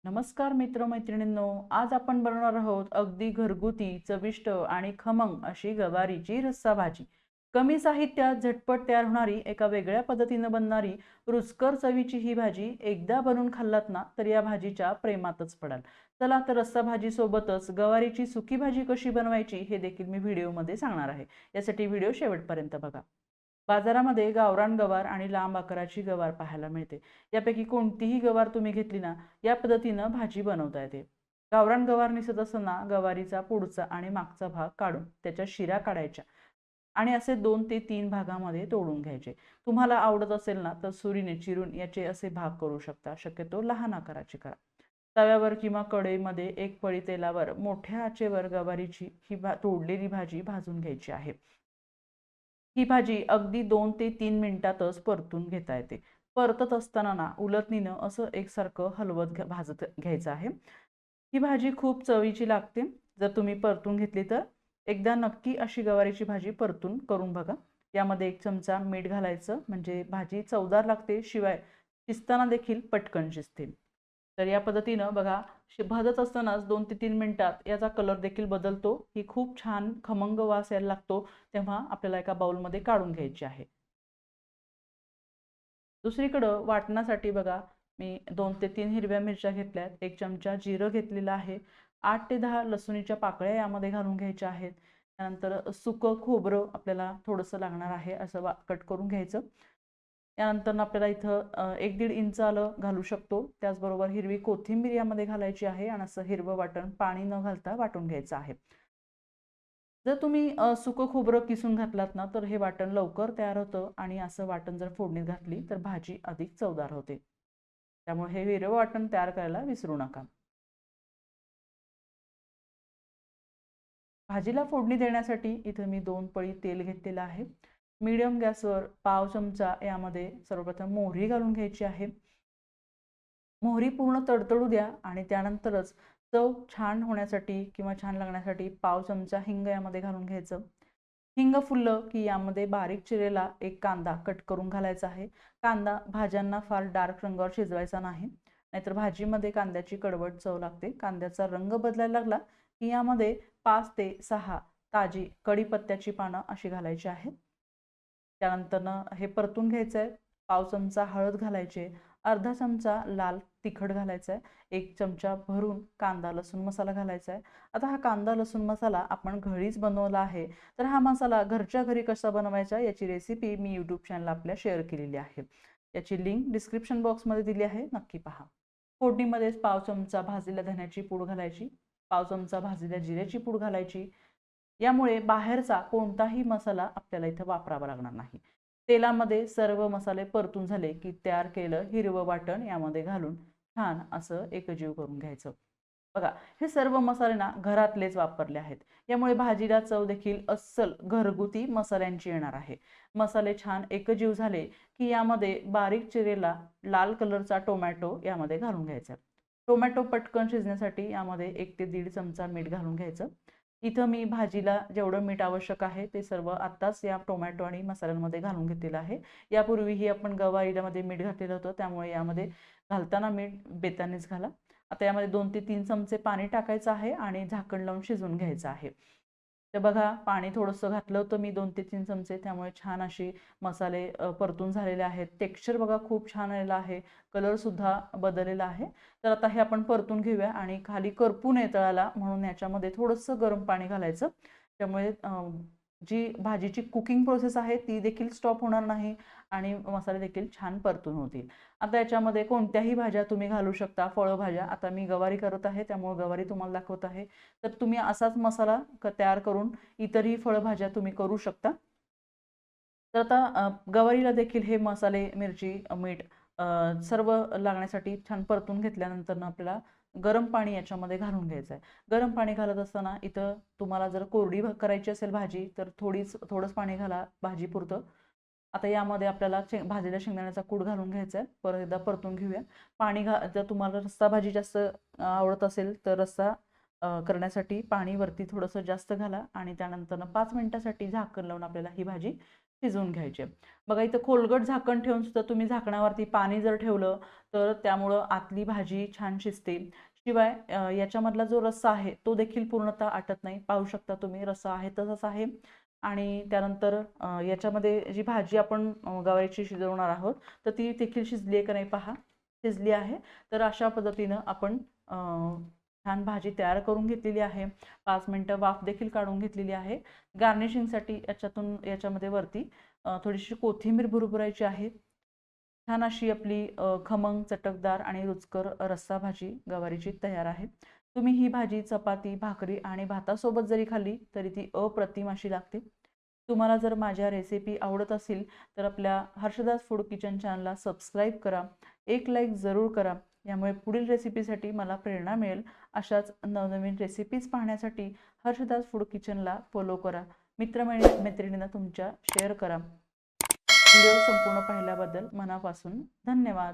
नमस्कार मित्रमैत्रिणींनो, आज आपण बनवणार आहोत अगदी घरगुती चविष्ट आणि खमंग अशी गवारीची रस्सा भाजी। कमी साहित्यात झटपट तयार होणारी, एका वेगळ्या पद्धतीने बनणारी रुचकर चवीची ही भाजी एकदा बनवून खाल्लात ना तर या भाजीच्या प्रेमातच पडाल। चला तर रस्सा भाजी सोबतच गवारीची सुकी भाजी कशी बनवायची हे देखील मी व्हिडिओमध्ये सांगणार आहे। यासाठी व्हिडिओ शेवटपर्यंत बघा। बाजारामध्ये गावरान गवार आणि लांब आकाराची गवार पाहायला मिळते। यापैकी कोणतीही गवार तुम्ही घेतली ना, या पद्धतीनं भाजी बनवता येते। गावरान गवार निसत असताना गवारीचा पुढचा आणि मागचा भाग काढून त्याच्या शिरा काढायच्या आणि असे 2 ते 3 भागामध्ये तोडून घ्यायचे। तुम्हाला आवडत असेल ना तर सुरीने चिरून याचे असे भाग करू शकता। शक्यतो लहान आकाराचे करा। तव्यावर किंवा कढईमध्ये एक पळी तेलावर मोठ्या आचेवर गवारीची ही तोडलेली भाजी भाजून घ्यायची आहे। ही भाजी अगदी 2 ते 3 मिनिटातच परतून घेता येते। परतत असताना ना उलटणीनं असं एकसारखं हलवत भाजत घ्यायचं आहे। ही भाजी खूप चवीची लागते। जर तुम्ही परतून घेतली तर एकदा नक्की अशी गवारीची भाजी परतून करून बघा। यामध्ये 1 चमचा मीठ घालायचं, म्हणजे भाजी चवदार लागते, शिवाय शिजताना देखील पटकन शिजते। तर या पद्धतीनं बघा, भाजत असतानाच 2 ते 3 मिनिटात याचा कलर देखील बदलतो। ही खूप छान खमंग वास यायला लागतो, तेव्हा आपल्याला एका बाउलमध्ये काढून घ्यायची आहे। दुसरीकडं वाटणासाठी बघा, मी 2 ते 3 हिरव्या मिरच्या घेतल्यात, 1 चमचा जिरं घेतलेलं आहे, 8 ते 10 लसूणीच्या पाकळ्या यामध्ये घालून घ्यायच्या आहेत। त्यानंतर सुकं खोबरं आपल्याला थोडंसं लागणार आहे, असं कट करून घ्यायचं। त्यानंतर आपल्याला इथं 1-1.5 इंच आलं घालू शकतो। त्याचबरोबर हिरवी कोथिंबीर यामध्ये घालायची आहे आणि असं हिरवं वाटण पाणी न घालता वाटून घ्यायचं आहे। जर तुम्ही सुकं खोबरं किसून घातलात ना तर हे वाटण लवकर तयार होतं आणि असं वाटण जर फोडणीत घातली तर भाजी अधिक चवदार होते। त्यामुळे हे हिरवं वाटण तयार करायला विसरू नका। भाजीला फोडणी देण्यासाठी इथे मी 2 पळी तेल घेतलेलं आहे। मीडियम गॅसवर पाव चमचा यामध्ये सर्वप्रथम मोहरी घालून घ्यायची आहे। मोहरी पूर्ण तडतडू द्या आणि त्यानंतरच चव छान होण्यासाठी किंवा छान लागण्यासाठी पाव चमचा हिंग यामध्ये घालून घ्यायचं। हिंग फुललं की यामध्ये बारीक चिरलेला एक कांदा कट करून घालायचा आहे। कांदा भाज्यांना फार डार्क रंगावर शिजवायचा नाही, नाहीतर भाजीमध्ये कांद्याची कडवट चव लागते। कांद्याचा रंग बदलायला लागला की यामध्ये 5 ते 6 ताजी कढीपत्त्याची पानं अशी घालायची आहेत। त्यानंतरनं हे परतून घ्यायचं आहे। पाव चमचा हळद घालायची, अर्धा चमचा लाल तिखट घालायचं आहे, 1 चमचा भरून कांदा लसूण मसाला घालायचा आहे। आता हा कांदा लसूण मसाला आपण घरीच बनवला आहे, तर हा मसाला घरच्या घरी कसा बनवायचा याची रेसिपी मी यूट्यूब चॅनल आपल्या शेअर केलेली आहे। याची लिंक डिस्क्रिप्शन बॉक्समध्ये दिली आहे, नक्की पहा। फोडणीमध्येच पाव चमचा भाजलेल्या धन्याची पूड घालायची, पाव चमचा भाजलेल्या जिऱ्याची पूड घालायची। यामुळे बाहेरचा कोणताही मसाला आपल्याला इथं वापरावा लागणार नाही। तेलामध्ये सर्व मसाले परतून झाले की तयार केलं हिरवं वाटण यामध्ये घालून छान असं एकजीव करून घ्यायचं। बघा, हे सर्व मसाले ना घरातलेच वापरले आहेत, यामुळे भाजीला चव देखील अस्सल घरगुती मसाल्यांची येणार आहे। मसाले छान एकजीव झाले की यामध्ये बारीक चिरलेला लाल कलरचा टोमॅटो यामध्ये घालून घ्यायचा। टोमॅटो पटकन शिजण्यासाठी यामध्ये 1 ते 1.5 चमचा मीठ घालून घ्यायचं। इथं मी भाजीला जेवढं मीठ आवश्यक आहे ते सर्व आत्ताच या टोमॅटो आणि मसाल्यांमध्ये घालून घेतलेलं आहे। यापूर्वीही आपण गवारीमध्ये मीठ घातलेलं होतं, त्यामुळे यामध्ये घालताना मीठ बेतानेच घाला। आता यामध्ये 2 ते 3 चमचे पाणी टाकायचं आहे आणि झाकण लावून शिजवून घ्यायचं आहे। तर बघा, पाणी थोडंसं घातलं होतं मी 2 ते 3 चमचे, त्यामुळे छान अशी मसाले परतून झालेले आहेत। टेक्स्चर बघा खूप छान आलेलं आहे, कलर सुद्धा बदललेला आहे। तर आता हे आपण परतून घेऊया आणि खाली करपू नये तळाला म्हणून याच्यामध्ये थोडंसं गरम पाणी घालायचं। त्यामुळे जी भाजीची कुकिंग प्रोसेस आहे ती देखील स्टॉप होणार नाही आणि मसाले देखील छान परतून होतील। आता याच्यामध्ये कोणत्याही भाज्या तुम्ही घालू शकता, फळभाज्या। आता मी गवारी करत आहे त्यामुळे गवारी तुम्हाला दाखवत आहे, तर तुम्ही असाच मसाला तयार करून इतरही फळभाज्या तुम्ही करू शकता। तर आता गवारीला देखील हे मसाले, मिरची, मीठ सर्व लागण्यासाठी छान परतून घेतल्यानंतर आपल्याला गरम पाणी याच्यामध्ये घालून घ्यायचं आहे। गरम पाणी घालत असताना इथं तुम्हाला जर कोरडी करायची असेल भाजी तर थोडंच पाणी घाला भाजीपुरतं। आता यामध्ये आपल्याला भाजीला शेंगदाण्याचा कूट घालून घ्यायचा आहे। परत एकदा परतून घेऊया। जर तुम्हाला रस्सा भाजी जास्त आवडत असेल तर रस्सा करण्यासाठी पाणी वरती थोडंसं जास्त घाला आणि त्यानंतर 5 मिनिटासाठी झाकण लावून आपल्याला ही भाजी शिजवून घ्यायचे. बघा इथं खोलगट झाकण ठेवून सुद्धा तुम्ही झाकणावरती पाणी जर ठेवलं तर त्यामुळं आतली भाजी छान शिजते. शिवाय याच्यामधला जो रस्सा आहे तो देखील पूर्णतः आटत नाही. पाहू शकता तुम्ही रस्सा आहे तसाच आहे. आणि त्यानंतर याच्यामध्ये जी भाजी आपण गवारीची शिजवणार आहोत तर ती देखील शिजली आहे का नाही पहा. शिजली आहे. तर अशा पद्धतीनं आपण छान भाजी तयार करून घेतलेली आहे. 5 मिनिटं वाफ देखील काढून घेतलेली आहे. गार्निशिंगसाठी याच्यामध्ये वरती थोडीशी कोथिंबीर भुरभुरायची आहे. छान अशी आपली खमंग चटकदार आणि रुचकर रस्सा भाजी गवारीची तयार आहे. तुम्ही ही भाजी चपाती, भाकरी आणि भातासोबत जरी खाल्ली तरी ती अप्रतिम अशी लागते. तुम्हाला जर माझ्या रेसिपी आवडत असतील तर आपल्या हर्षदास फूड किचन चॅनलला सबस्क्राईब करा. एक लाईक जरूर करा. यामुळे पुढील रेसिपीसाठी मला प्रेरणा मिळेल. अशाच नवनवीन रेसिपीज पाहण्यासाठी हर्षदास फूड किचनला फॉलो करा. मैत्रिणींना तुमच्या शेअर करा. व्हिडिओ संपूर्ण पाहिल्याबद्दल मनापासून धन्यवाद.